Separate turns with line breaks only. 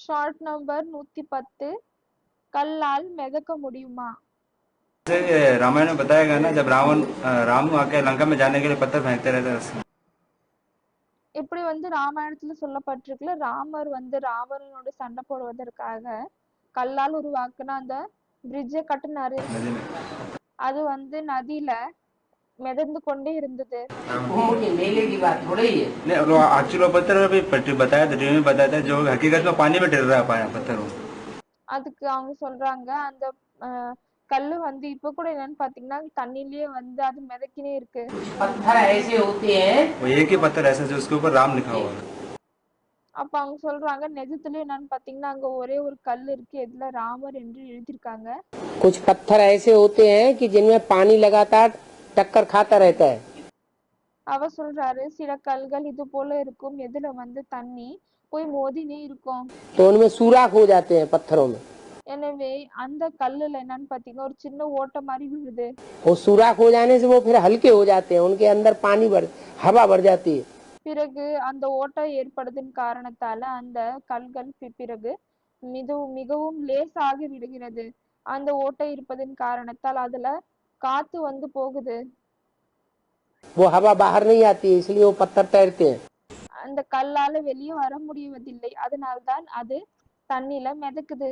Short number 110 கல்லால் மிதக்க முடியுமா?
जैसे रामायण में बताया गया ना, जब राम आके लंका में जाने के लिए पत्थर फेंकते रहते हैं।
இப்படி ராமாயணத்துல சொல்லப்பட்டிருக்குல, ராமர் ராவணனோட சண்டை போடுவதற்காக கல்லால் உருவாக்குன அந்த பிரிட்ஜை கட்டுனாரு.
नदी में
அது நதியில மிதந்து கொண்டே இருந்தது.
मेले की बात थोड़ी है।
नहीं, एक्चुअली पत्थर भी बताया था, टीवी में बताया था, जो हकीकत में पानी में गिर रहा है पत्थर वो।
அதுக்கு அவங்க சொல்றாங்க, அந்த கல்லு இப்ப கூட என்னன்னு பாத்தீங்கன்னா தண்ணியிலேயே அது மிதக்கினே இருக்கு.
पत्थर ऐसे होते हैं,
वो एक ही पत्थर ऐसा जो उसके ऊपर राम लिखा हुआ है।
அப்ப அவங்க சொல்றாங்க, நிஜத்துல என்னன்னு பாத்தீங்கன்னா அங்க ஒரே ஒரு கல் இருக்கு, எதுல ராமர் என்று எழுதிருக்காங்க.
कुछ पत्थर ऐसे होते हैं कि जिनमें पानी लगातार टक्कर खाता रहता है।
அவர் சொல்றாரு, சில கல்கள் இது போல இருக்கும், எதுல தண்ணி போய் மோதினே இருக்கும்.
तो उनमें सुराख हो जाते हैं पत्थरों में।
எனவே அந்த கல்லுல என்னன்னு பாத்தீங்கன்னா ஒரு சின்ன ஓட்டை மாதிரி விழுது.
वो सुराख हो जाने से वो फिर हल्के हो जाते हैं, उनके अंदर हवा बढ़ जाती है।
பிறகு அந்த ஓட்டை ஏற்படுவதன் காரணத்தால அந்த கல்கள் பிறகு மிகவும் லேசாகி விடுகிறது. அந்த ஓட்டை இருப்பதன் காரணத்தால் அதுல காத்து போகுது.
वो हवा बाहर नहीं आती है, इसलिए वो पत्थर तैरते हैं।
அந்த கல்லால வெளியே வர முடிவதில்லை, அதனால்தான் அது தண்ணில மிதக்குது.